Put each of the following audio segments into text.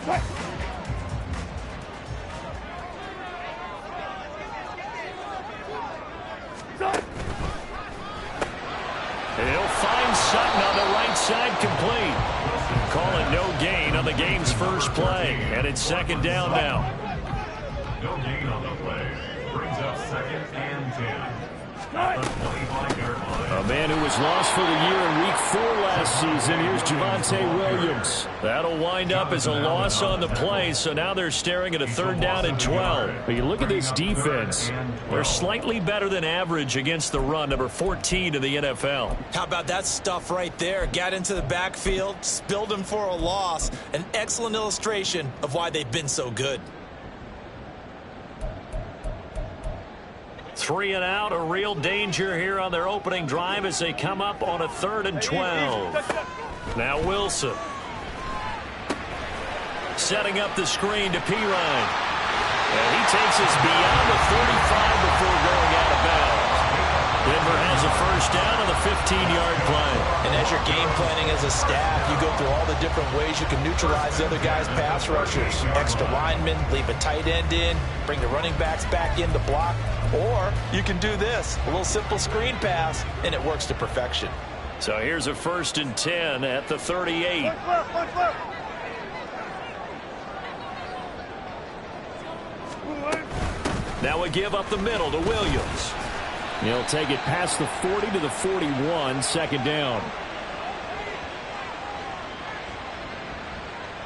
He'll find Sutton on the right side, complete. Calling no gain on the game's first play, and it's second down now. No gain on the play. Brings up 2nd and 10. A man who was lost for the year in Week 4 last season. Here's Javonte Williams. That'll wind up as a loss on the play, so now they're staring at a 3rd down and 12. But you look at this defense. They're slightly better than average against the run, number 14 in the NFL. How about that stuff right there? Got into the backfield, spilled him for a loss. An excellent illustration of why they've been so good. 3 and out, a real danger here on their opening drive as they come up on a 3rd and 12. Now Wilson. Setting up the screen to Pirine. And he takes us beyond the 35 before going out of bounds. Denver has a 1st down on the 15-yard play. And as you're game planning as a staff, you go through all the different ways you can neutralize the other guy's pass rushers. Extra linemen, leave a tight end in, bring the running backs back in to block. Or you can do this, a little simple screen pass, and it works to perfection. So here's a 1st and 10 at the 38. Now we give up the middle to Williams. He'll take it past the 40 to the 41, 2nd down.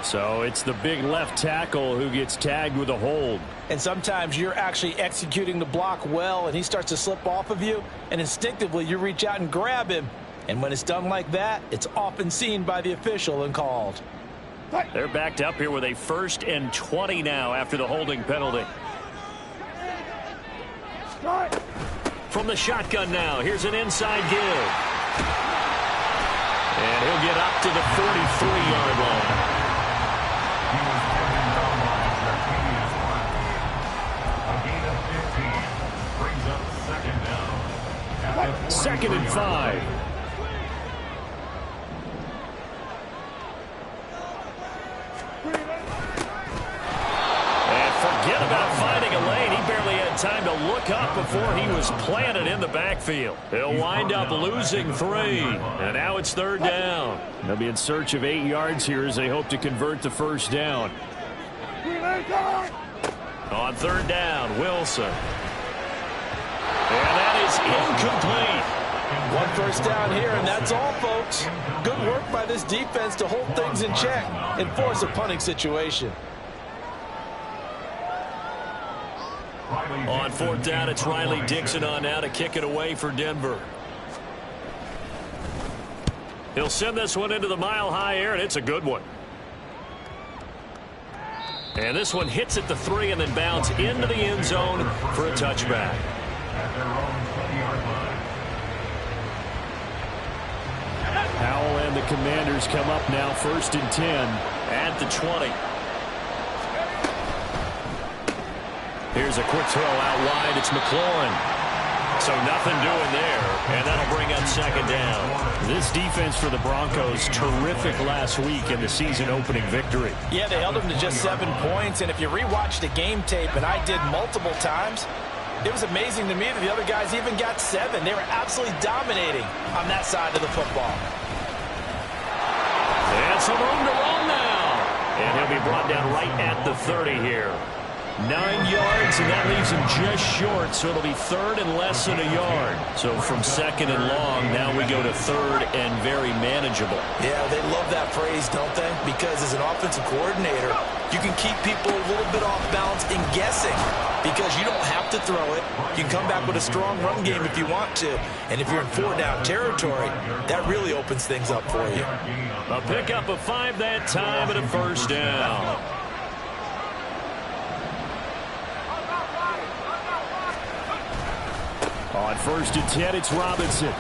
So it's the big left tackle who gets tagged with a hold. And sometimes you're actually executing the block well, and he starts to slip off of you, and instinctively you reach out and grab him. And when it's done like that, it's often seen by the official and called. They're backed up here with a 1st and 20 now after the holding penalty. From the shotgun now, here's an inside give. And he'll get up to the 43-yard line. 2nd and 5. And forget about finding a lane. He barely had time to look up before he was planted in the backfield. He'll wind up losing 3. And now it's 3rd down. They'll be in search of 8 yards here as they hope to convert the 1st down. On 3rd down, Wilson. And that is incomplete. 1 first down here, and that's all, folks. Good work by this defense to hold things in check and force a punting situation. On 4th down, it's Riley Dixon on now to kick it away for Denver. He'll send this one into the mile-high air, and it's a good one. And this one hits at the 3 and then bounds into the end zone for a touchback. Howell and the Commanders come up now, 1st and 10 at the 20. Here's a quick throw out wide. It's McLaurin. So nothing doing there, and that'll bring up 2nd down. This defense for the Broncos, terrific last week in the season-opening victory. Yeah, they held them to just 7 points, and if you rewatch the game tape, and I did multiple times, it was amazing to me that the other guys even got 7. They were absolutely dominating on that side of the football. And some room to run now. And he'll be brought down right at the 30 here. 9 yards, and that leaves him just short, so it'll be 3rd and less than a yard. So from 2nd and long, now we go to 3rd and very manageable. Yeah, they love that phrase, don't they? Because as an offensive coordinator, you can keep people a little bit off balance and guessing because you don't have to throw it. You can come back with a strong run game if you want to. And if you're in 4-down territory, that really opens things up for you. A pickup of 5 that time and a 1st down. On 1st and 10, it's Robinson.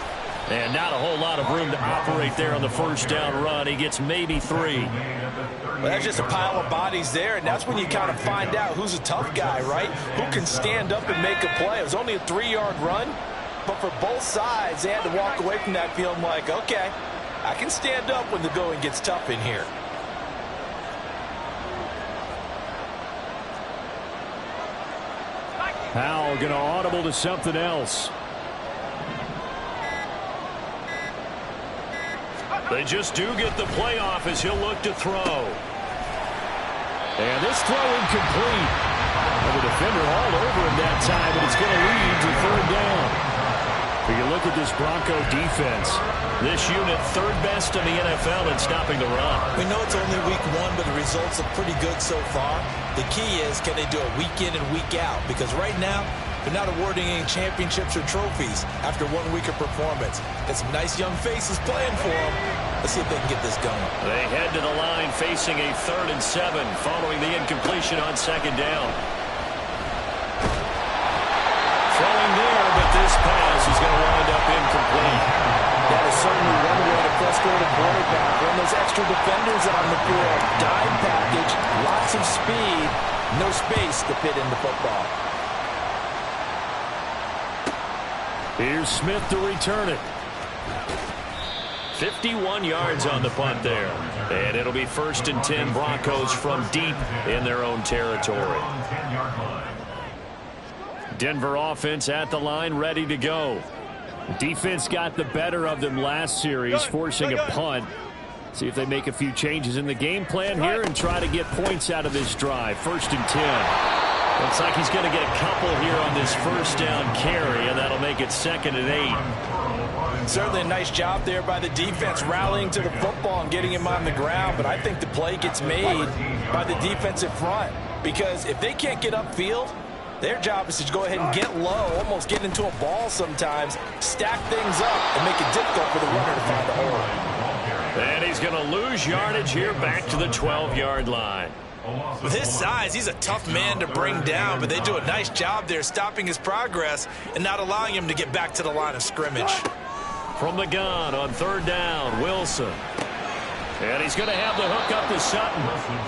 And not a whole lot of room to operate there on the 1st down run. He gets maybe 3. Well, that's just a pile of bodies there, and that's when you kind of find out who's a tough guy, right? Who can stand up and make a play. It was only a 3-yard run, but for both sides, they had to walk away from that feeling like, okay, I can stand up when the going gets tough in here. Powell going to audible to something else. They just do get the play off as he'll look to throw. And this throw incomplete. And the defender all over him that time, and it's going to lead to third down. When you look at this Bronco defense, this unit third best in the NFL in stopping the run. We know it's only week one, but the results are pretty good so far. The key is, can they do it week in and week out? Because right now, they're not awarding any championships or trophies after 1 week of performance. Got some nice young faces playing for them. Let's see if they can get this going. They head to the line facing a 3rd and 7 following the incompletion on 2nd down. Throwing there, but this pass is going to wind up incomplete. That is certainly one way to frustrate a quarterback. When those extra defenders on the field, dime package, lots of speed, no space to fit in the football. Here's Smith to return it. 51 yards on the punt there. And it'll be 1st and 10 Broncos from deep in their own territory. Denver offense at the line, ready to go. Defense got the better of them last series, forcing a punt. See if they make a few changes in the game plan here and try to get points out of this drive. 1st and 10. Looks like he's going to get a couple here on this 1st down carry, and that'll make it 2nd and 8. Certainly a nice job there by the defense, rallying to the football and getting him on the ground. But I think the play gets made by the defensive front, because if they can't get upfield, their job is to go ahead and get low, almost get into a ball sometimes, stack things up, and make it difficult for the runner to find a hole. And he's going to lose yardage here back to the 12-yard line. With his size, he's a tough man to bring down, but they do a nice job there stopping his progress and not allowing him to get back to the line of scrimmage. From the gun on 3rd down, Wilson. And he's going to have the hook up to Sutton.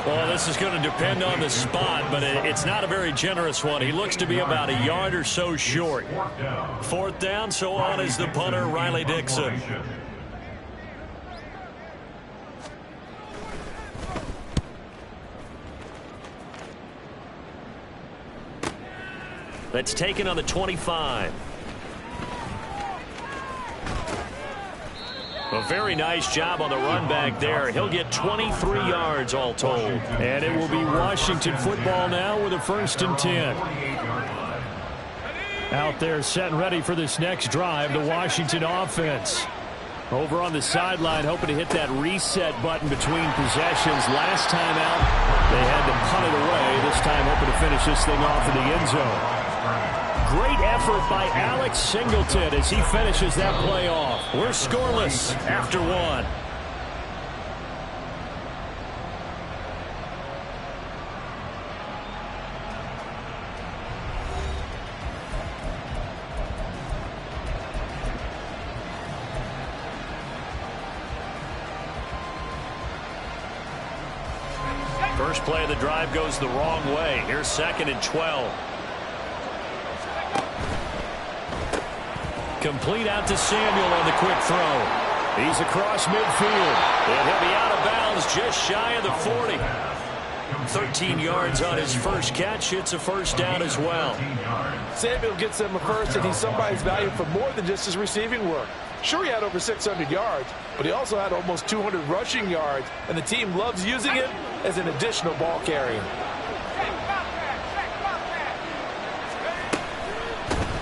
Well, this is going to depend on the spot, but it's not a very generous one. He looks to be about a yard or so short. 4th down, so on is the punter, Riley Dixon. That's taken on the 25. A very nice job on the run back there. He'll get 23 yards all told. And it will be Washington football now with a 1st and 10. Out there set and ready for this next drive, the Washington offense. Over on the sideline, hoping to hit that reset button between possessions. Last time out, they had to punt it away. This time hoping to finish this thing off in the end zone. Great effort by Alex Singleton as he finishes that play off. We're scoreless after 1. First play of the drive goes the wrong way. Here's 2nd and 12. Complete out to Samuel on the quick throw. He's across midfield. And he'll be out of bounds just shy of the 40. 13 yards on his first catch. It's a 1st down as well. Samuel gets him a 1st, and he's somebody's value for more than just his receiving work. Sure, he had over 600 yards, but he also had almost 200 rushing yards, and the team loves using him as an additional ball carrier.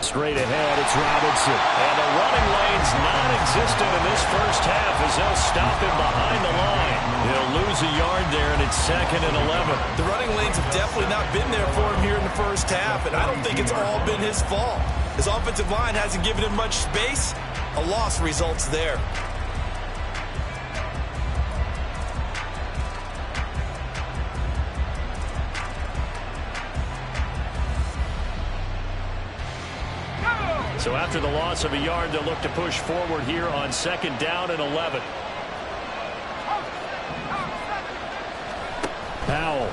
Straight ahead, it's Robinson. And the running lane's non-existent in this 1st half as they'll stop him behind the line. He'll lose a yard there, and it's 2nd and 11. The running lanes have definitely not been there for him here in the 1st half, and I don't think it's all been his fault. His offensive line hasn't given him much space. A loss results there. So after the loss of a yard, they'll look to push forward here on 2nd down and 11. Powell.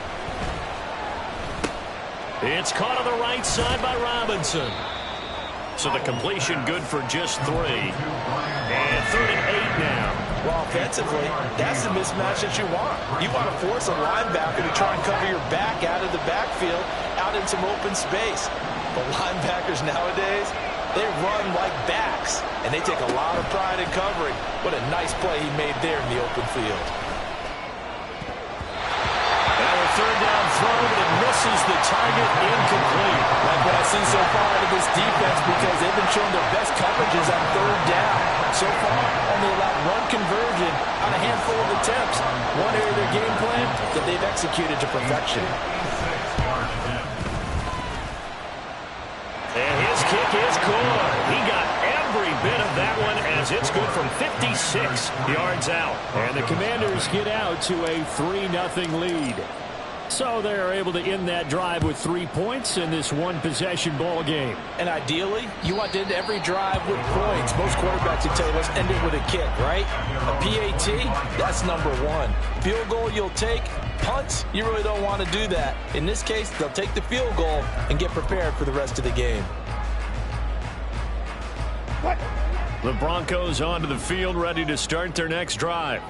It's caught on the right side by Robinson. So the completion good for just 3. And 3rd and 8 now. Well, offensively, that's the mismatch that you want. You want to force a linebacker to try and cover your back out of the backfield, out in some open space. But linebackers nowadays, they run like backs, and they take a lot of pride in covering. What a nice play he made there in the open field. Now a third down throw, but it misses the target, incomplete. Like what I've seen so far out of this defense, because they've been showing their best coverages on third down. So far, only allowed one conversion on a handful of attempts. One area of their game plan that they've executed to perfection. And his kick is good. He got every bit of that one as it's good from 56 yards out. And the Commanders get out to a 3-0 lead. So they're able to end that drive with 3 points in this one-possession ball game. And ideally, you want to end every drive with points. Most quarterbacks would tell you, let's end it with a kick, right? A PAT, that's number one. Field goal you'll take. Punts, you really don't want to do that. In this case, they'll take the field goal and get prepared for the rest of the game. The Broncos onto the field, ready to start their next drive.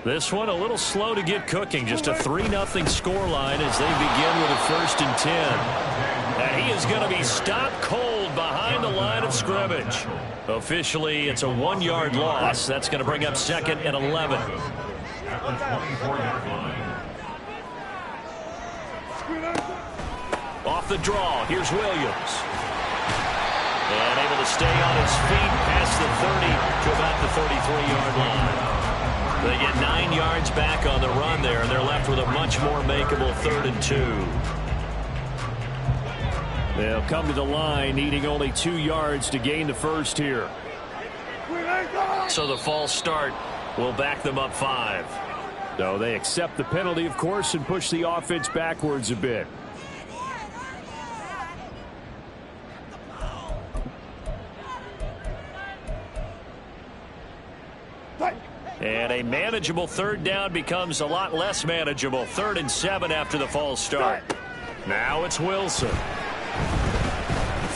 This one a little slow to get cooking. Just a 3-0 scoreline as they begin with a 1st and 10. And he is going to be stopped cold behind the line of scrimmage. Officially, it's a 1-yard loss. That's going to bring up 2nd and 11. Off the draw, here's Williams. And able to stay on his feet past the 30 to about the 33-yard line. They get 9 yards back on the run there, and they're left with a much more makeable 3rd and 2. They'll come to the line, needing only 2 yards to gain the first here. So the false start will back them up 5. So they accept the penalty, of course, and push the offense backwards a bit. And a manageable 3rd down becomes a lot less manageable. 3rd and 7 after the false start. Now it's Wilson.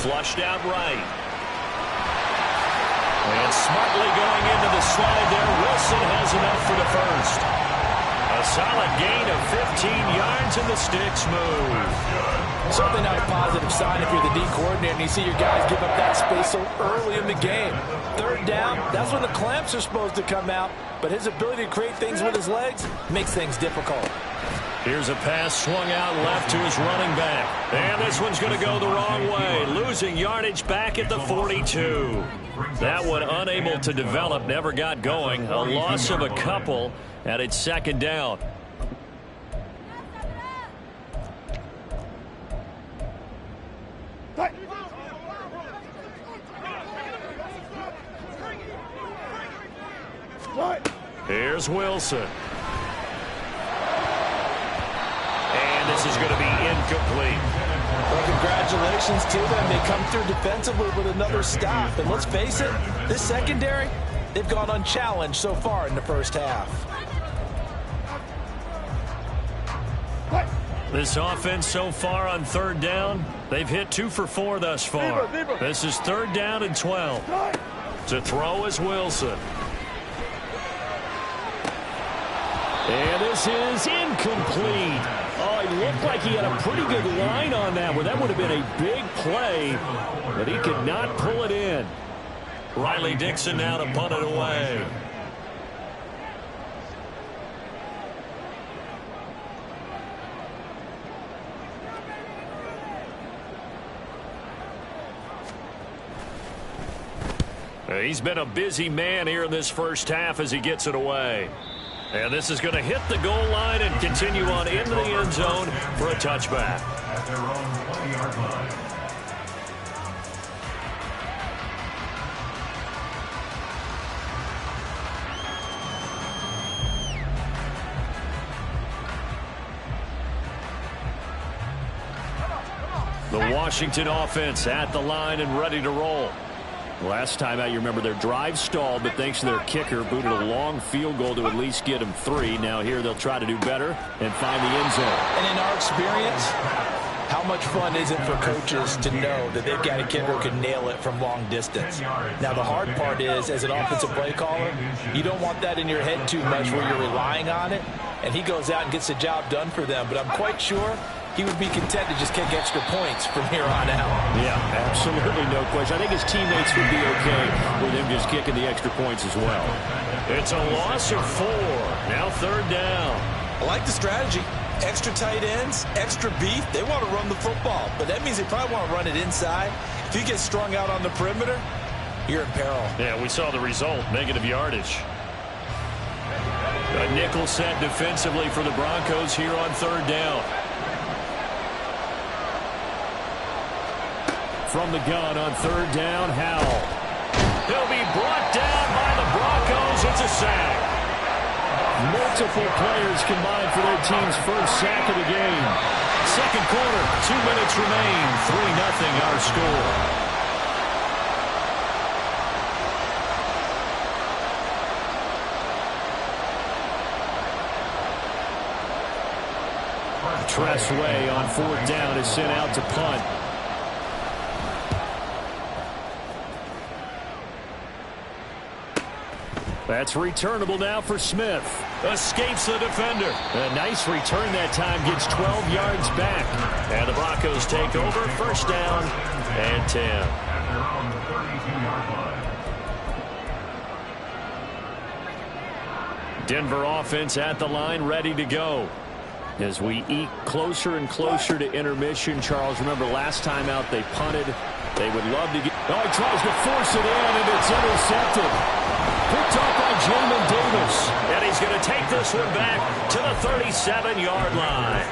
Flushed out right. And smartly going into the slide there. Wilson has enough for the first. A solid gain of 15 yards and the sticks move. Certainly not a positive sign if you're the D coordinator and you see your guys give up that space so early in the game. 3rd down, that's when the clamps are supposed to come out. But his ability to create things with his legs makes things difficult. Here's a pass swung out left to his running back. And this one's going to go the wrong way. Losing yardage back at the 42. That one unable to develop, never got going. A loss of a couple, and it's 2nd down. Here's Wilson. And this is going to be incomplete. Well, congratulations to them. They come through defensively with another stop. And let's face it, this secondary, they've gone unchallenged so far in the first half. This offense so far on 3rd down, they've hit 2 for 4 thus far. This is 3rd down and 12. To throw is Wilson. And this is incomplete. Oh, he looked like he had a pretty good line on that one. That would have been a big play, but he could not pull it in. Riley Dixon now to punt it away. He's been a busy man here in this first half as he gets it away. And this is going to hit the goal line and continue on into the end zone for a touchback. At their own 20-yard line. The Washington offense at the line and ready to roll. Last time out, you remember their drive stalled, but thanks to their kicker, booted a long field goal to at least get them 3. Now here they'll try to do better and find the end zone. And in our experience, how much fun is it for coaches to know that they've got a kicker who can nail it from long distance? Now, the hard part is, as an offensive play caller, you don't want that in your head too much where you're relying on it, and he goes out and gets the job done for them. But I'm quite sure he would be content to just kick extra points from here on out. Yeah, absolutely no question. I think his teammates would be okay with him just kicking the extra points as well. It's a loss of 4. Now third down. I like the strategy. Extra tight ends, extra beef. They want to run the football, but that means they probably want to run it inside. If you get strung out on the perimeter, you're in peril. Yeah, we saw the result, negative yardage. A nickel set defensively for the Broncos here on third down. From the gun on third down, Howell. He'll be brought down by the Broncos. It's a sack. Multiple players combined for their team's first sack of the game. Second quarter, 2 minutes remain. 3-0 our score. Tressway on fourth down is sent out to punt. That's returnable now for Smith. Escapes the defender. A nice return that time. Gets 12 yards back. And the Broncos take over. First down and 10. They're on the 32-yard line. Denver offense at the line, ready to go. As we eke closer and closer to intermission, Charles, remember last time out they punted. They would love to get... Oh, he tries to force it in, and it's intercepted. Picked up by Jamin Davis. And he's going to take this one back to the 37-yard line.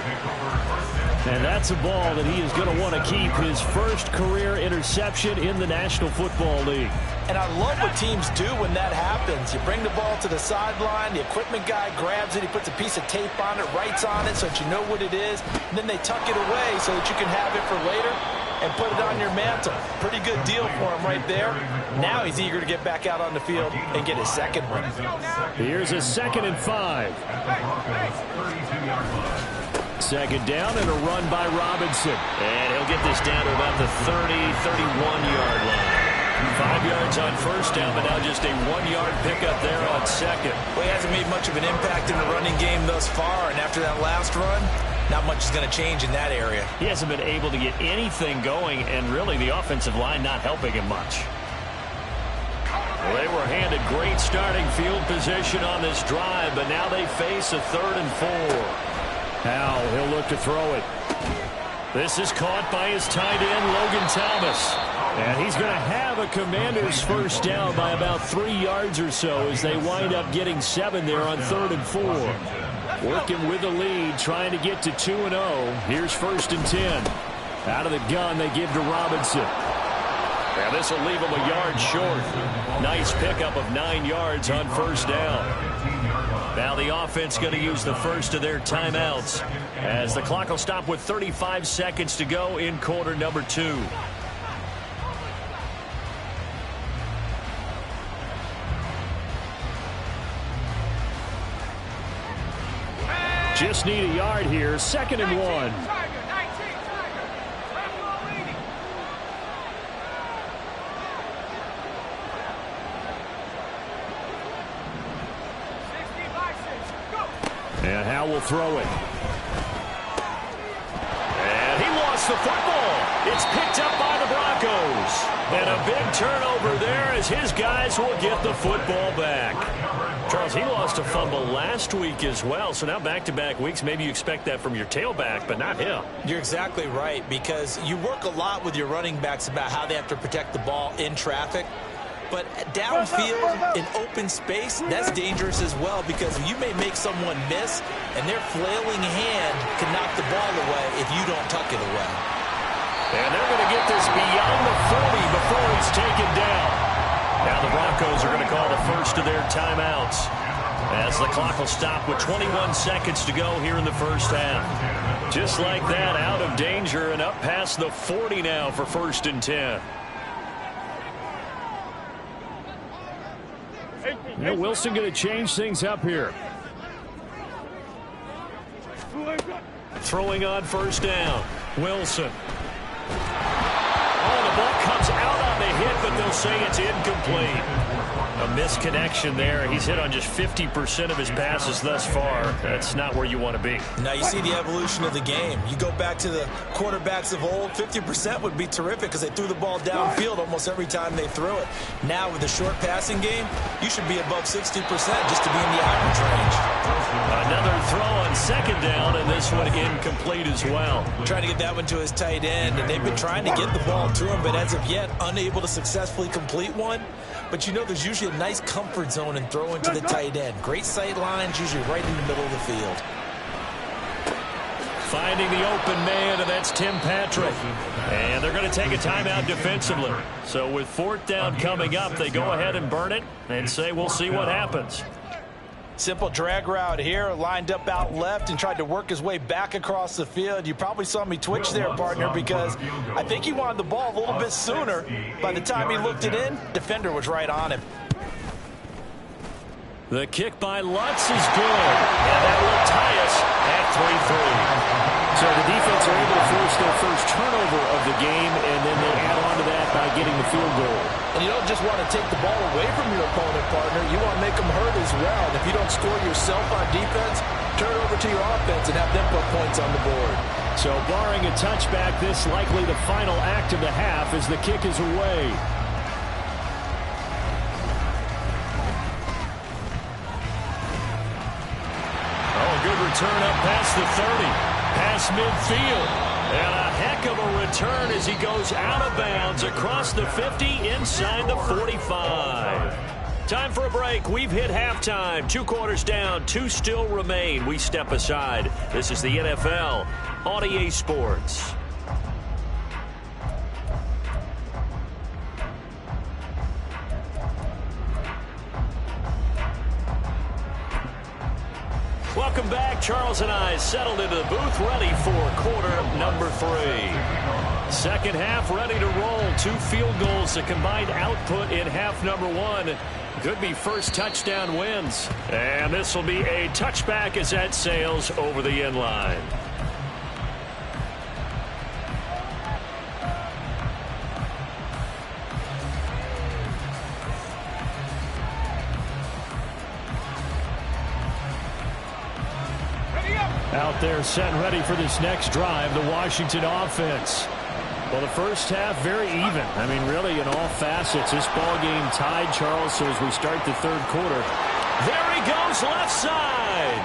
And that's a ball that he is going to want to keep. His first career interception in the National Football League. And I love what teams do when that happens. You bring the ball to the sideline, the equipment guy grabs it, he puts a piece of tape on it, writes on it so that you know what it is, and then they tuck it away so that you can have it for later and put it on your mantle. Pretty good deal for him right there. Now he's eager to get back out on the field and get his second one. Here's a 2nd and 5. Second down and a run by Robinson. And he'll get this down to about the 31-yard line. 5 yards on first down, but now just a 1-yard pickup there on second. Well, he hasn't made much of an impact in the running game thus far, and after that last run, not much is going to change in that area. He hasn't been able to get anything going, and really the offensive line not helping him much. Well, they were handed great starting field position on this drive, but now they face a 3rd and 4. Now he'll look to throw it. This is caught by his tight end, Logan Thomas. And he's going to have a Commander's first down by about 3 yards or so as they wind up getting 7 there on 3rd and 4. Working with the lead, trying to get to 2-0. Here's 1st and 10. Out of the gun, they give to Robinson. And this will leave him a yard short. Nice pickup of 9 yards on first down. Now the offense going to use the first of their timeouts as the clock will stop with 35 seconds to go in quarter number 2. Just need a yard here. 2nd and 1. And Howell will throw it. And he lost the football. It's picked up by the Broncos. And a big turnover there as his guys will get the football back. Charles, he lost a fumble last week as well, so now back-to-back weeks, maybe you expect that from your tailback, but not him. You're exactly right, because you work a lot with your running backs about how they have to protect the ball in traffic. But downfield in open space, that's dangerous as well, because you may make someone miss, and their flailing hand can knock the ball away if you don't tuck it away. And they're going to get this beyond the 40 before it's taken down. Now the Broncos are going to call the first of their timeouts as the clock will stop with 21 seconds to go here in the first half. Just like that, out of danger and up past the 40 now for 1st and 10. Now Wilson going to change things up here. Throwing on first down. Wilson. Oh, the ball comes out on the hit, but they'll say it's incomplete. A misconnection there. He's hit on just 50% of his passes thus far. That's not where you want to be. Now you see the evolution of the game. You go back to the quarterbacks of old, 50% would be terrific because they threw the ball downfield almost every time they threw it. Now with the short passing game, you should be above 60% just to be in the average range. Another throw on second down, and this one incomplete as well. Trying to get that one to his tight end, and they've been trying to get the ball to him, but as of yet, unable to successfully complete one. But you know there's usually a nice comfort zone in throwing to the tight end. Great sight lines, usually right in the middle of the field. Finding the open man, and that's Tim Patrick. And they're going to take a timeout defensively. So with fourth down coming up, they go ahead and burn it and say we'll see what happens. Simple drag route here, lined up out left and tried to work his way back across the field. You probably saw me twitch there, partner, because I think he wanted the ball a little bit sooner. By the time he looked it in, defender was right on him. The kick by Lutz is good, and that will tie us at 3-3. So the defense are able to force their first turnover of the game, and then they add on to that by getting the field goal. And you don't just want to take the ball away from your opponent, partner. You want to make them hurt as well. And if you don't score yourself on defense, turn it over to your offense and have them put points on the board. So barring a touchback, this likely the final act of the half as the kick is away. Good return up past the 30, past midfield. And a heck of a return as he goes out of bounds across the 50, inside the 45. Time for a break. We've hit halftime. 2 quarters down, 2 still remain. We step aside. This is the NFL on EA Sports. Welcome back. Charles and I settled into the booth, ready for quarter number 3. Second half ready to roll. 2 field goals, a combined output in half number 1. Could be first touchdown wins. And this will be a touchback as that sails over the end line. Out there set and ready for this next drive, the Washington offense. Well, the first half very even. I mean, really in all facets. This ball game tied, Charles, so as we start the third quarter. There he goes, left side.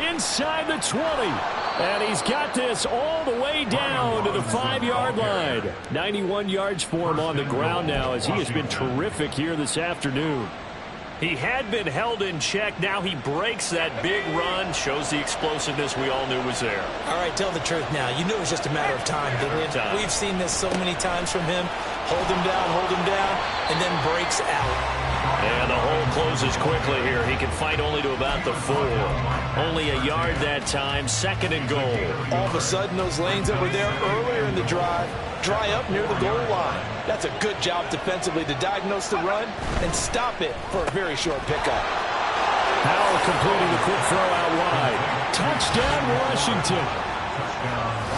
Inside the 20. And he's got this all the way down to the 5-yard line. 91 yards for him on the ground now as he has been terrific here this afternoon. He had been held in check. Now he breaks that big run. Shows the explosiveness we all knew was there. All right, tell the truth now. You knew it was just a matter of time, didn't you? We've seen this so many times from him. Hold him down, and then breaks out. And the hole closes quickly here. He can fight only to about the 4. Only a yard that time. Second and goal. All of a sudden, those lanes that were there earlier in the drive dry up near the goal line. That's a good job defensively to diagnose the run and stop it for a very short pickup. Howell completing the quick throw out wide. Touchdown, Washington.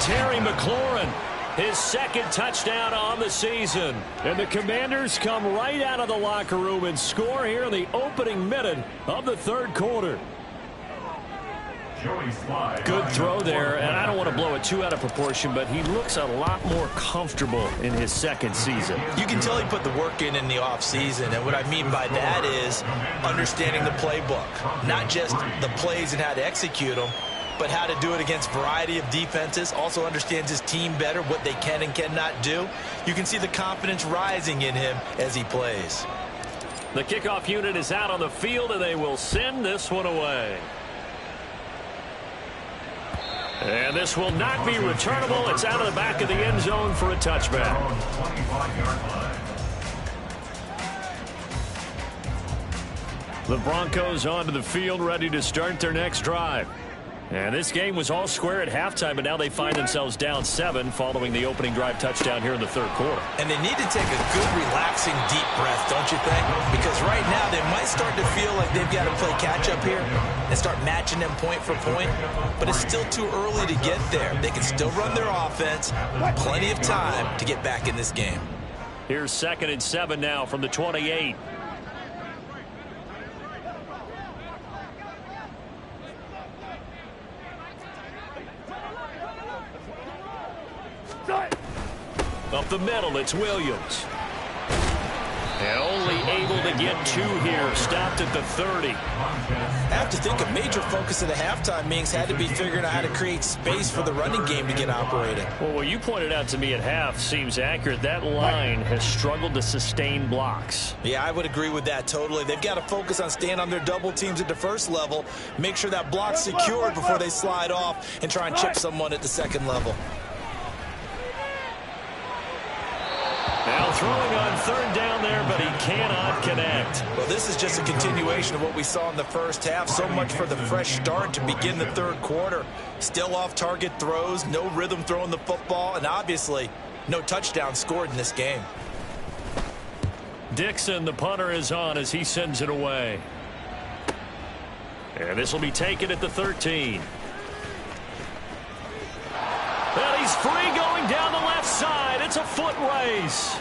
Terry McLaurin, his second touchdown on the season. And the Commanders come right out of the locker room and score here in the opening minute of the third quarter. Good throw there, and I don't want to blow it too out of proportion, but he looks a lot more comfortable in his second season. You can tell he put the work in the offseason, and what I mean by that is understanding the playbook. Not just the plays and how to execute them, but how to do it against a variety of defenses. Also understands his team better, what they can and cannot do. You can see the confidence rising in him as he plays. The kickoff unit is out on the field, and they will send this one away. And this will not be returnable. It's out of the back of the end zone for a touchback. The Broncos onto the field, ready to start their next drive. And this game was all square at halftime, but now they find themselves down 7 following the opening drive touchdown here in the third quarter. And they need to take a good, relaxing, deep breath, don't you think? Because right now they might start to feel like they've got to play catch-up here and start matching them point for point. But it's still too early to get there. They can still run their offense. Plenty of time to get back in this game. Here's 2nd and 7 now from the 28. Up the middle, it's Williams. And only able to get 2 here. Stopped at the 30. I have to think a major focus of the halftime meetings had to be figuring out how to create space for the running game to get operating. Well, what you pointed out to me at half seems accurate. That line has struggled to sustain blocks. Yeah, I would agree with that totally. They've got to focus on staying on their double teams at the first level, make sure that block's secured before they slide off and try and chip someone at the second level. Now throwing on 3rd down there, but he cannot connect. Well, this is just a continuation of what we saw in the first half. So much for the fresh start to begin the 3rd quarter. Still off-target throws, no rhythm throwing the football, and obviously no touchdown scored in this game. Dixon, the punter, is on as he sends it away. And this will be taken at the 13. And he's free going down the left side. It's a foot race.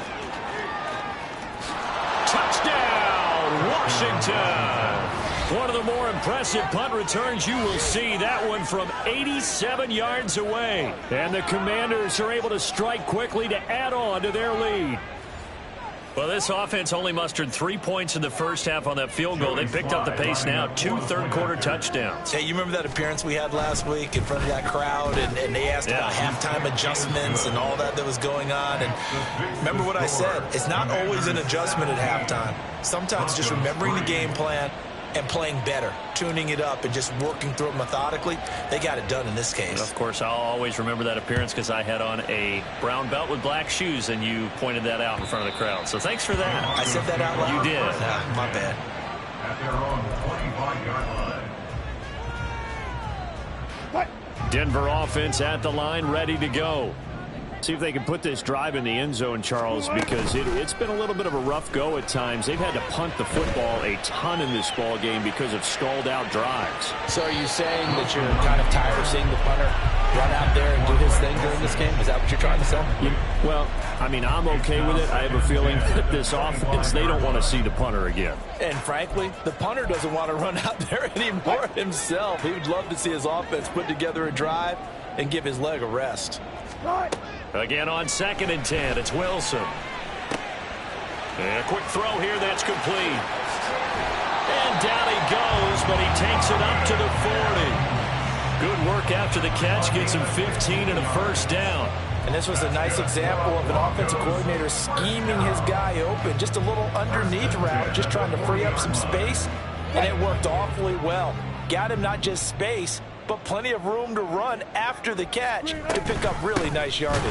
Touchdown, Washington. One of the more impressive punt returns you will see. That one from 87 yards away. And the Commanders are able to strike quickly to add on to their lead. Well, this offense only mustered 3 points in the first half on that field goal. They picked up the pace now. 2 third-quarter touchdowns. Hey, you remember that appearance we had last week in front of that crowd, and they asked about halftime adjustments and all that was going on. And remember what I said. It's not always an adjustment at halftime. Sometimes just remembering the game plan and playing better, tuning it up and just working through it methodically. They got it done in this case. And of course, I'll always remember that appearance because I had on a brown belt with black shoes, and you pointed that out in front of the crowd. So thanks for that. I said that out loud? You did. My bad. At their own 25-yard line. Denver offense at the line, ready to go. See if they can put this drive in the end zone, Charles, because it's been a little bit of a rough go at times. They've had to punt the football a ton in this ball game because of stalled out drives. So are you saying that you're kind of tired of seeing the punter run out there and do his thing during this game? Is that what you're trying to say? Well, I mean, I'm okay with it. I have a feeling that this offense, they don't want to see the punter again. And frankly, the punter doesn't want to run out there anymore himself. He would love to see his offense put together a drive and give his leg a rest. Again on 2nd and 10, it's Wilson. And a quick throw here, that's complete. And down he goes, but he takes it up to the 40. Good work after the catch, gets him 15 and a first down. And this was a nice example of an offensive coordinator scheming his guy open. Just a little underneath route, just trying to free up some space, and it worked awfully well. Got him not just space, but plenty of room to run after the catch to pick up really nice yardage.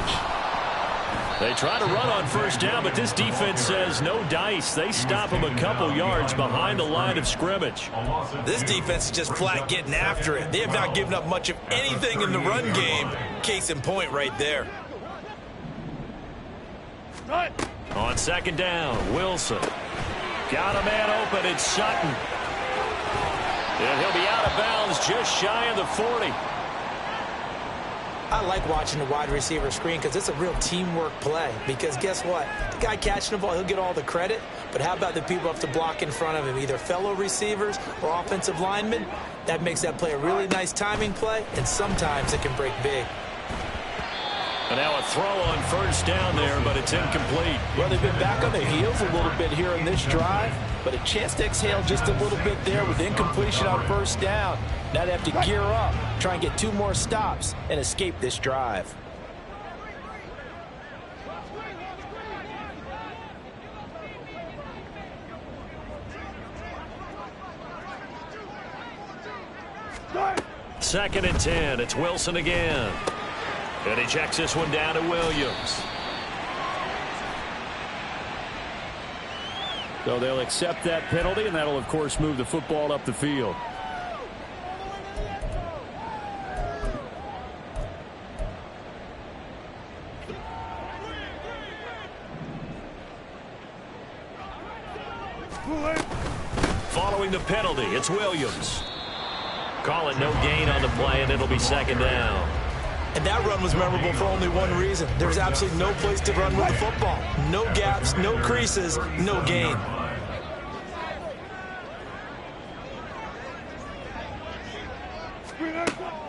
They try to run on first down, but this defense says no dice. They stop him a couple yards behind the line of scrimmage. This defense is just flat getting after it. They have not given up much of anything in the run game. Case in point right there. On 2nd down, Wilson. Got a man open, it's Sutton. And he'll be out of bounds just shy of the 40. I like watching the wide receiver screen because it's a real teamwork play. Because guess what? The guy catching the ball, he'll get all the credit. But how about the people up to block in front of him, either fellow receivers or offensive linemen? That makes that play a really nice timing play, and sometimes it can break big. And now a throw on first down there, but it's incomplete. Well, they've been back on their heels a little bit here in this drive, but a chance to exhale just a little bit there with incompletion on first down. Now they have to gear up, try and get 2 more stops, and escape this drive. Second and 10, it's Wilson again. And he checks this one down to Williams. So they'll accept that penalty, and that'll, of course, move the football up the field. Following the penalty, it's Williams. Call it no gain on the play, and it'll be 2nd down. And that run was memorable for only one reason. There's absolutely no place to run with the football. No gaps, no creases, no gain.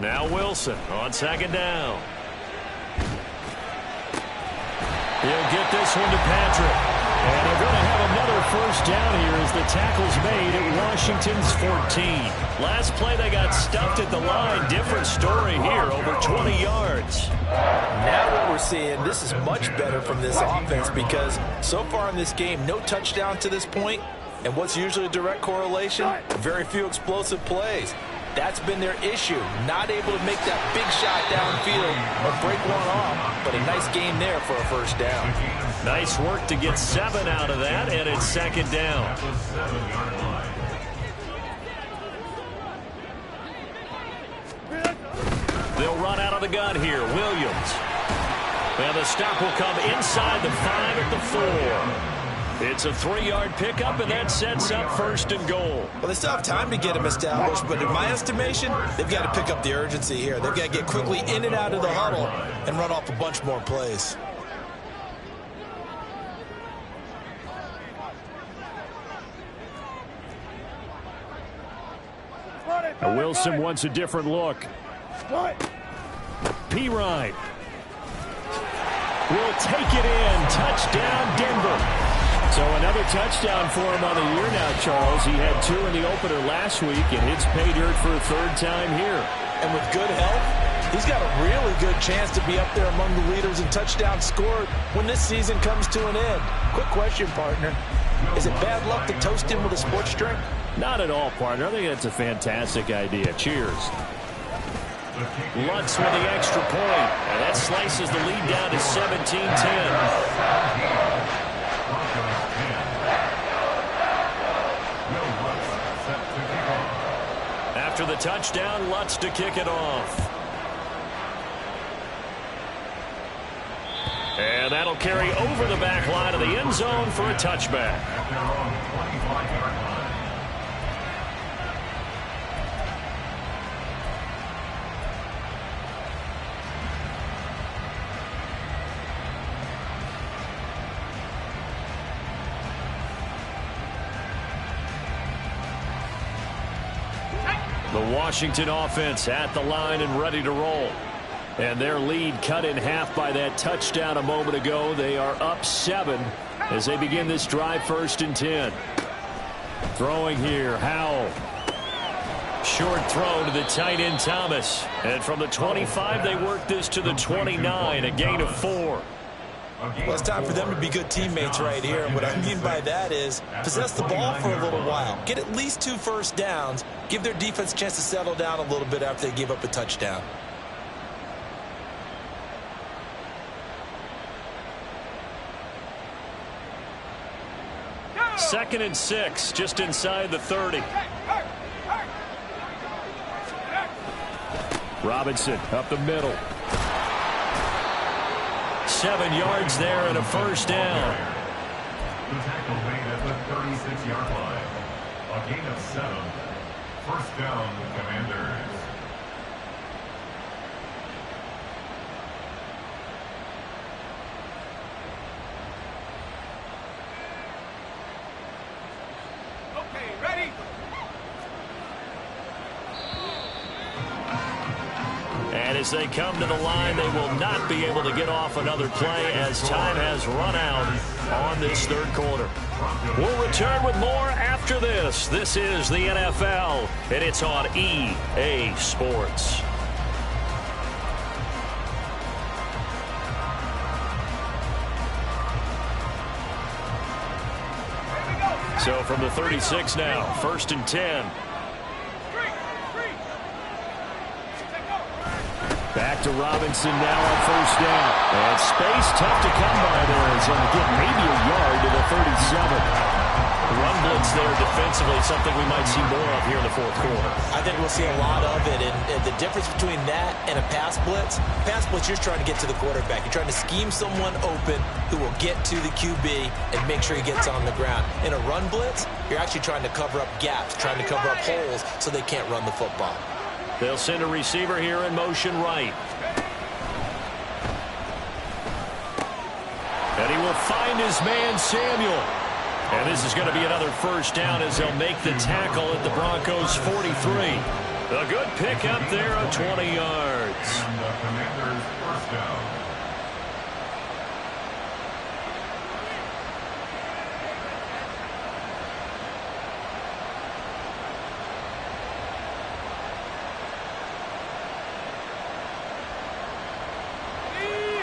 Now Wilson on second down. He'll get this one to Patrick. And they're going to have another first down here as the tackle's made at Washington's 14. Last play they got stuffed at the line. Different story here, over 20 yards. Now what we're seeing, this is much better from this offense because so far in this game, no touchdown to this point. And what's usually a direct correlation? Very few explosive plays. That's been their issue. Not able to make that big shot downfield or break one off, but a nice game there for a first down. Nice work to get 7 out of that, and it's second down. They'll run out of the gun here. Williams. And the stop will come inside the 5 at the 4. It's a 3-yard pickup, and that sets up first and goal. Well, they still have time to get him established, but in my estimation, they've got to pick up the urgency here. They've got to get quickly in and out of the huddle and run off a bunch more plays. Wilson wants a different look. Pirine will take it in. Touchdown, Denver. So another touchdown for him on the year now, Charles. He had 2 in the opener last week, and hits pay dirt for a 3rd time here. And with good health, he's got a really good chance to be up there among the leaders in touchdowns scored when this season comes to an end. Quick question, partner. Is it bad luck to toast him with a sports drink? Not at all, partner. I think that's a fantastic idea. Cheers. Lutz with the extra point, and that slices the lead down to 17-10. After the touchdown, Lutz to kick it off. And that'll carry over the back line of the end zone for a touchback. The Washington offense at the line and ready to roll. And their lead cut in half by that touchdown a moment ago. They are up 7 as they begin this drive, 1st and 10. Throwing here, Howell. Short throw to the tight end, Thomas. And from the 25, they work this to the 29, a gain of 4. Well, it's time for them to be good teammates right here. And what I mean by that is possess the ball for a little while. Get at least 2 first downs. Give their defense a chance to settle down a little bit after they give up a touchdown. Second and 6, just inside the 30. Robinson up the middle. 7 yards there and a first down. The tackle made at the 36-yard line. A gain of 7. First down, Commanders. Okay, ready? And as they come to the line, they will not be able to get off another play as time has run out on this 3rd quarter. We'll return with more after this. This is the NFL, and it's on EA Sports. So from the 36 now, 1st and 10. Back to Robinson now on 1st down. And space tough to come by there. He's going to get maybe a yard to the 37. Run blitz there defensively, something we might see more of here in the 4th quarter. I think we'll see a lot of it. And the difference between that and a pass blitz, you're trying to get to the quarterback. You're trying to scheme someone open who will get to the QB and make sure he gets on the ground. In a run blitz, you're actually trying to cover up gaps, trying to cover up holes so they can't run the football. They'll send a receiver here in motion right. And he will find his man, Samuel. And this is going to be another first down as they'll make the tackle at the Broncos' 43. A good pick up there of 20 yards. And the Commanders' first down.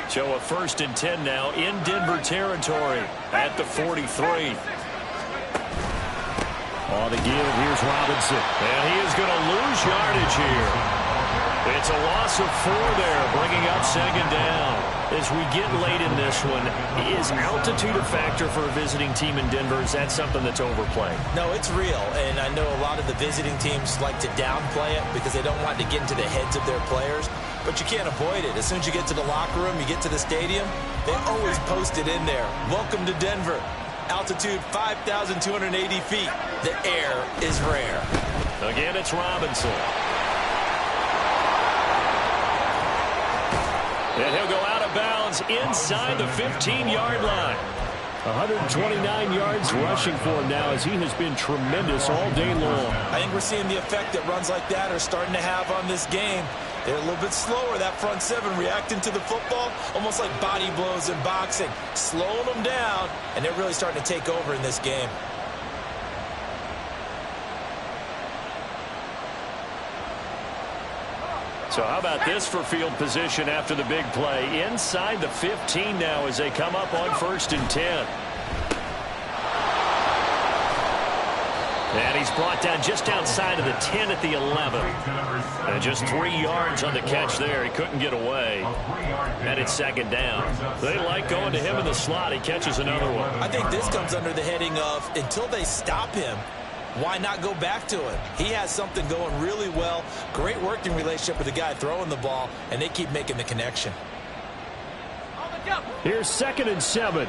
So a 1st and 10 now in Denver territory at the 43. On the give, here's Robinson. And he is going to lose yardage here. It's a loss of 4 there, bringing up 2nd down. As we get late in this one, is altitude a factor for a visiting team in Denver? Is that something that's overplayed? No, it's real, and I know a lot of the visiting teams like to downplay it because they don't want to get into the heads of their players, but you can't avoid it. As soon as you get to the locker room, you get to the stadium, they always post it in there. Welcome to Denver. Altitude 5,280 feet. The air is rare. Again, it's Robinson. And he'll go out of bounds inside the 15-yard line. 129 yards rushing for him now as he has been tremendous all day long. I think we're seeing the effect that runs like that are starting to have on this game. They're a little bit slower, that front seven, reacting to the football, almost like body blows in boxing, slowing them down, and they're really starting to take over in this game. So how about this for field position after the big play? Inside the 15 now as they come up on 1st and 10. And he's brought down just outside of the 10 at the 11. And just 3 yards on the catch there. He couldn't get away. And it's 2nd down. They like going to him in the slot. He catches another one. I think this comes under the heading of until they stop him, why not go back to him? He has something going really well. Great working relationship with the guy throwing the ball, and they keep making the connection. Here's 2nd and 7.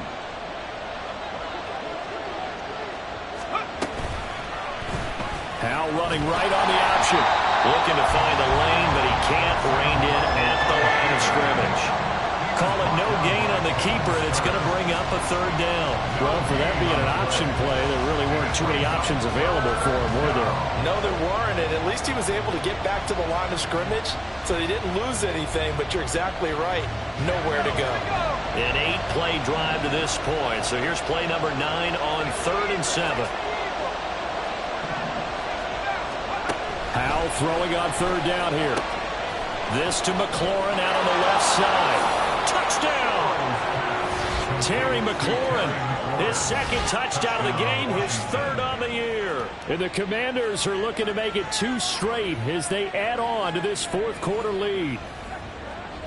Howell running right on the option. Looking to find a lane, but he can't. Reined in at the line of scrimmage. Call it no gain on the keeper, and it's going to bring up a 3rd down. Well, for that being an option play, there really weren't too many options available for him, were there? No, there weren't, and at least he was able to get back to the line of scrimmage, so he didn't lose anything, but you're exactly right. Nowhere to go. An 8-play drive to this point. So here's play number 9 on 3rd and 7. Howell throwing on 3rd down here. This to McLaurin out on the left side. Touchdown! Terry McLaurin, his 2nd touchdown of the game, his 3rd on the year. And the Commanders are looking to make it 2 straight as they add on to this 4th quarter lead.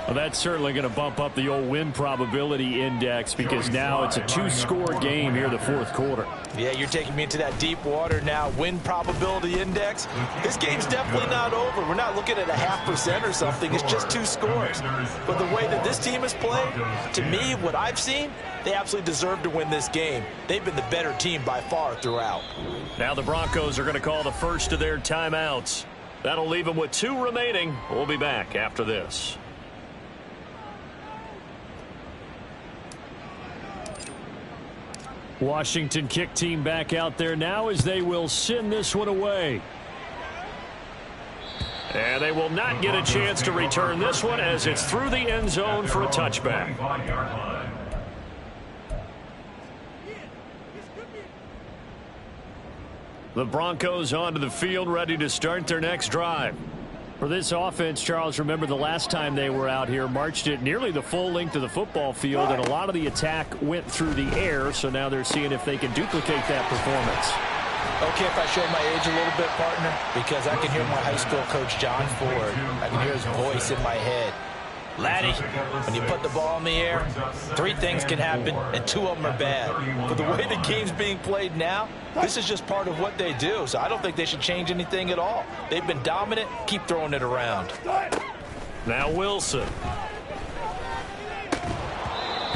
Well, that's certainly going to bump up the old win probability index because now it's a 2-score game here in the 4th quarter. Yeah, you're taking me into that deep water now. Win probability index. This game's definitely not over. We're not looking at a 0.5% or something. It's just 2 scores. But the way that this team has played, to me, what I've seen, they absolutely deserve to win this game. They've been the better team by far throughout. Now the Broncos are going to call the first of their timeouts. That'll leave them with 2 remaining. We'll be back after this. Washington kick team back out there now as they will send this one away. And they will not get a chance to return this one as it's through the end zone for a touchback. The Broncos onto the field ready to start their next drive. For this offense, Charles, remember the last time they were out here, marched it nearly the full length of the football field, and a lot of the attack went through the air, so now they're seeing if they can duplicate that performance. Okay, if I show my age a little bit, partner, because I can hear my high school coach, John Ford. I can hear his voice in my head. Laddie, when you put the ball in the air, 3 things can happen, and 2 of them are bad. But the way the game's being played now, this is just part of what they do, so I don't think they should change anything at all. They've been dominant. Keep throwing it around. Now Wilson.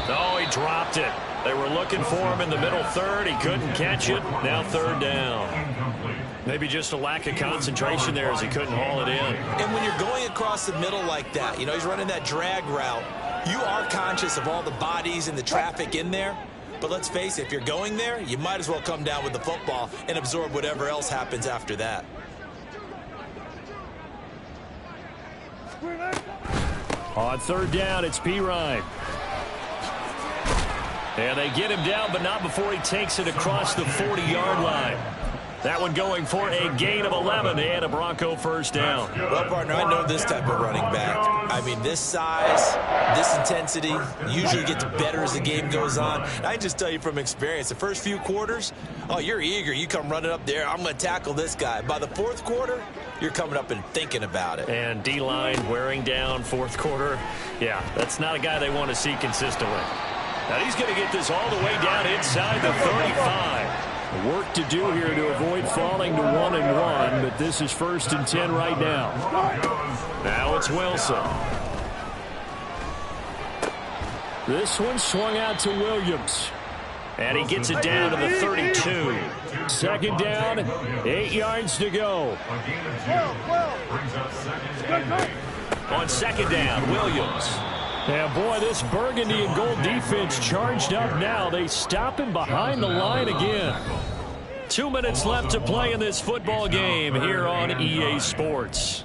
Oh, he dropped it. They were looking for him in the middle 3rd. He couldn't catch it. Now 3rd down. Maybe just a lack of concentration there as he couldn't haul it in. And when you're going across the middle like that, you know, he's running that drag route, You are conscious of all the bodies and the traffic in there, but let's face it, if you're going there, you might as well come down with the football and absorb whatever else happens after that. On third down, it's Pirine. And they get him down, but not before he takes it across the 40-yard line. That one going for a gain of 11 and a Bronco first down. Well, partner, I know this type of running back. I mean, this size, this intensity usually gets better as the game goes on. And I just tell you from experience, the first few quarters, oh, you're eager. You come running up there, I'm going to tackle this guy. By the fourth quarter, you're coming up and thinking about it. And D-line wearing down fourth quarter. Yeah, that's not a guy they want to see consistently. Now he's going to get this all the way down inside the 35. Work to do here to avoid falling to 1-1, but this is 1st and 10 right now. Now it's Wilson. This one swung out to Williams. And he gets it down to the 32. Second down, 8 yards to go. On second down, Williams. And boy, this burgundy and gold defense charged up now. They stop him behind the line again. 2 minutes left to play in this football game here on EA Sports.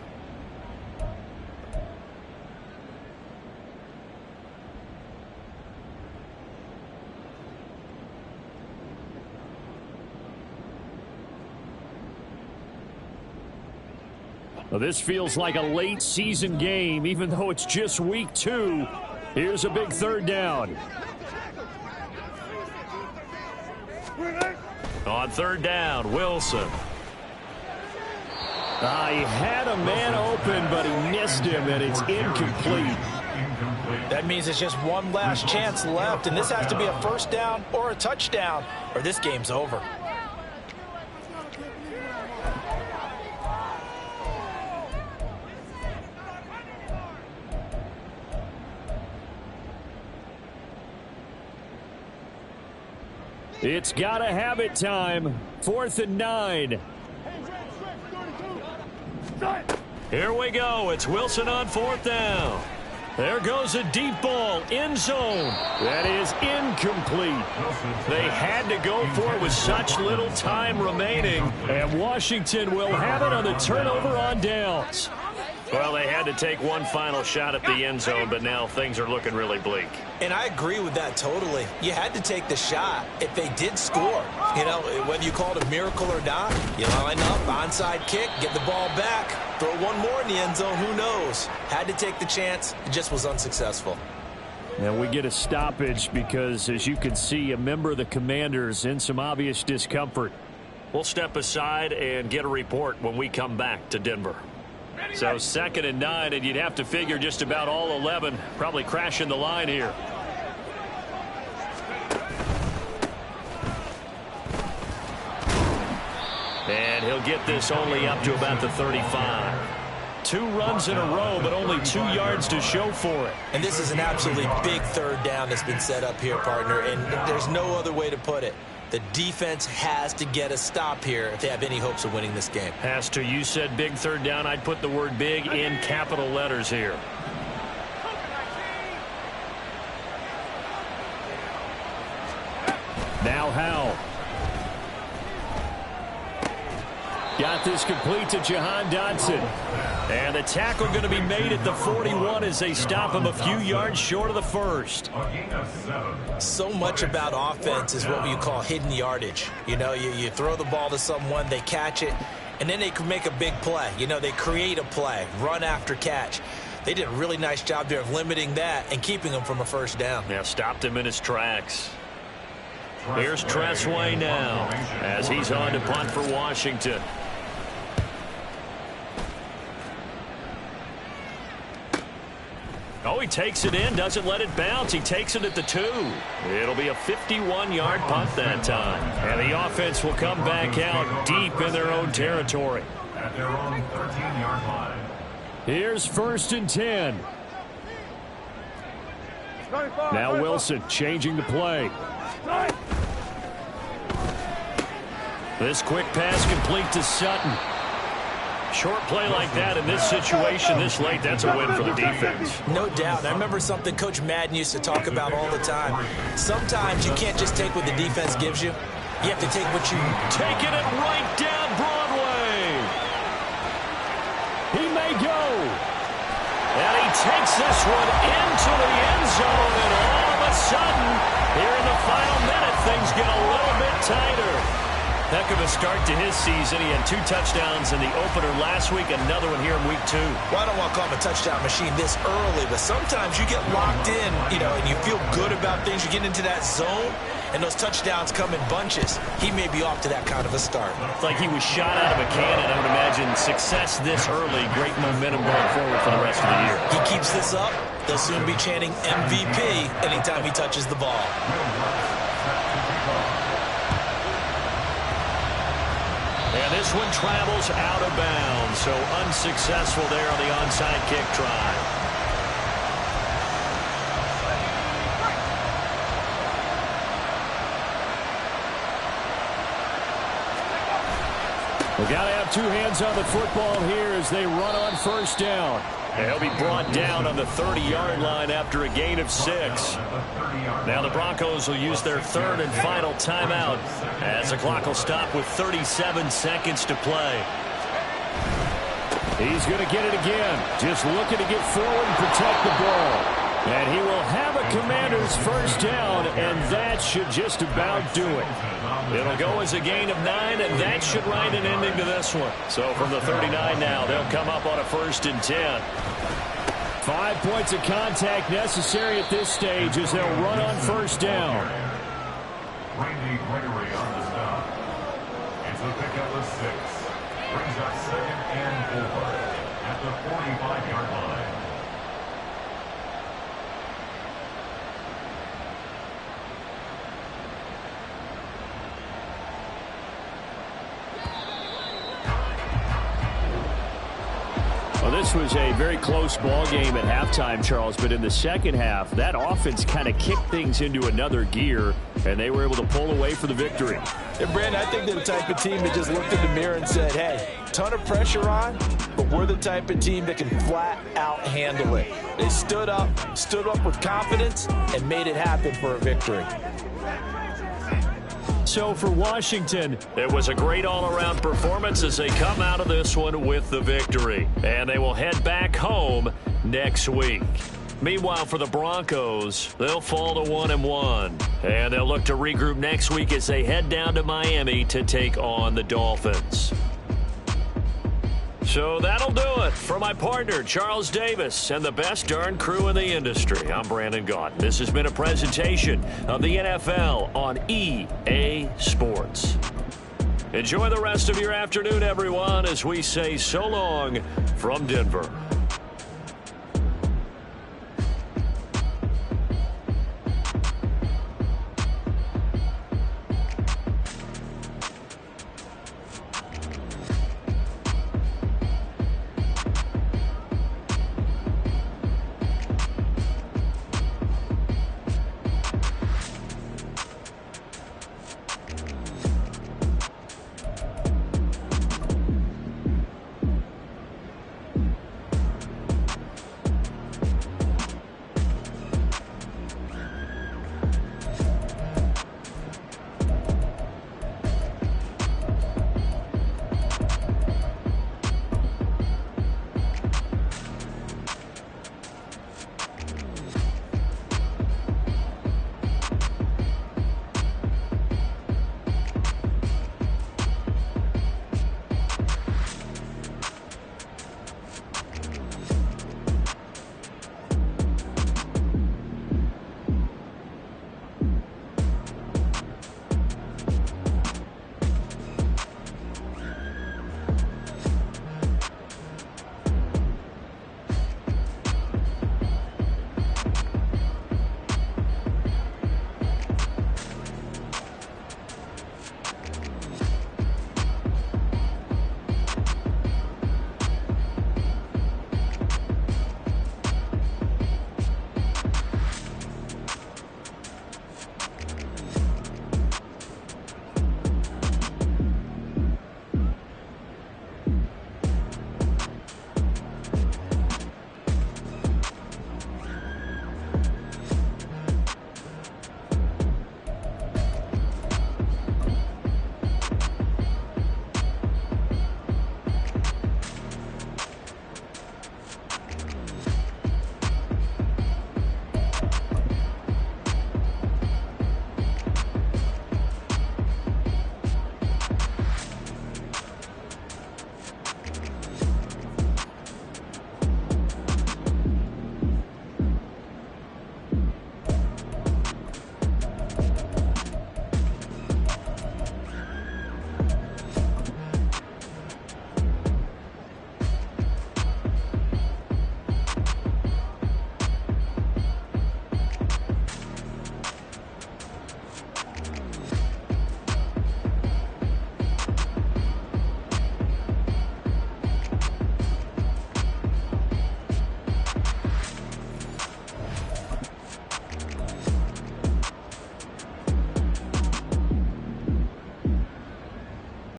Well, this feels like a late season game, even though it's just week 2. Here's a big third down. On third down, Wilson. He had a man open, but he missed him, and it's incomplete. That means it's just one last chance left, and this has to be a first down or a touchdown, or this game's over. It's gotta have it time. 4th and 9. Here we go. It's Wilson on 4th down. There goes a deep ball, end zone. That is incomplete. They had to go for it with such little time remaining. And Washington will have it on the turnover on downs. Well, they had to take one final shot at the end zone, but now things are looking really bleak. And I agree with that totally. You had to take the shot if they did score. You know, whether you call it a miracle or not, you line up, onside kick, get the ball back, throw one more in the end zone, who knows? Had to take the chance, it just was unsuccessful. And we get a stoppage because, as you can see, a member of the Commanders in some obvious discomfort. We'll step aside and get a report when we come back to Denver. So 2nd and 9, and you'd have to figure just about all 11 probably crashing the line here. And he'll get this only up to about the 35. 2 runs in a row, but only 2 yards to show for it. And this is an absolutely big third down that's been set up here, partner, and there's no other way to put it. The defense has to get a stop here if they have any hopes of winning this game. Has to. You said big third down. I'd put the word big in capital letters here. Now Howell. Got this complete to Jahan Dotson. And the tackle going to be made at the 41 as they stop him a few yards short of the first. So much about offense is what you call hidden yardage. You know, you throw the ball to someone, they catch it, and then they can make a big play. You know, they create a play, run after catch. They did a really nice job there of limiting that and keeping him from a first down. Yeah, stopped him in his tracks. Here's Tressway now as he's on to punt for Washington. Oh, he takes it in, doesn't let it bounce. He takes it at the 2. It'll be a 51-yard punt that time. And the offense will come back out deep in their own territory. At their own 13-yard line. Here's 1st and 10. Now Wilson changing the play. This quick pass complete to Sutton. Short play like that in this situation this late, that's a win for the defense. No doubt. I remember something Coach Madden used to talk about all the time. Sometimes you can't just take what the defense gives you. You have to take what you... Taking it right down Broadway. He may go. And he takes this one into the end zone. And all of a sudden, here in the final minute, things get a little bit tighter. Heck of a start to his season. He had 2 touchdowns in the opener last week, another one here in week 2. Well, I don't want to call him a touchdown machine this early, but sometimes you get locked in, and you feel good about things. You get into that zone, and those touchdowns come in bunches. He may be off to that kind of a start. It's like he was shot out of a cannon. I would imagine success this early, great momentum going forward for the rest of the year. He keeps this up, they'll soon be chanting MVP anytime he touches the ball. And this one travels out of bounds, so unsuccessful there on the onside kick try. We got to have 2 hands on the football here as they run on first down. And he'll be brought down on the 30-yard line after a gain of 6. Now the Broncos will use their 3rd and final timeout as the clock will stop with 37 seconds to play. He's going to get it again. Just looking to get forward and protect the ball. And he will have a Commanders first down, and that should just about do it. It'll go as a gain of 9, and that should write an ending to this one. So from the 39 now, they'll come up on a 1st and 10. 5 points of contact necessary at this stage as they'll run on first down. Randy Gregory on the stop. It's a pickup of 6. Brings up 2nd and 4 at the 45-yard line. Well, this was a very close ball game at halftime, Charles, but in the second half, that offense kind of kicked things into another gear, and they were able to pull away for the victory. And, Brandon, I think they're the type of team that just looked in the mirror and said, hey, ton of pressure on, but we're the type of team that can flat out handle it. They stood up with confidence, and made it happen for a victory. So for Washington, it was a great all-around performance as they come out of this one with the victory. And they will head back home next week. Meanwhile, for the Broncos, they'll fall to 1-1. And they'll look to regroup next week as they head down to Miami to take on the Dolphins. So that'll do it for my partner, Charles Davis, and the best darn crew in the industry. I'm Brandon Gaudin. This has been a presentation of the NFL on EA Sports. Enjoy the rest of your afternoon, everyone, as we say so long from Denver.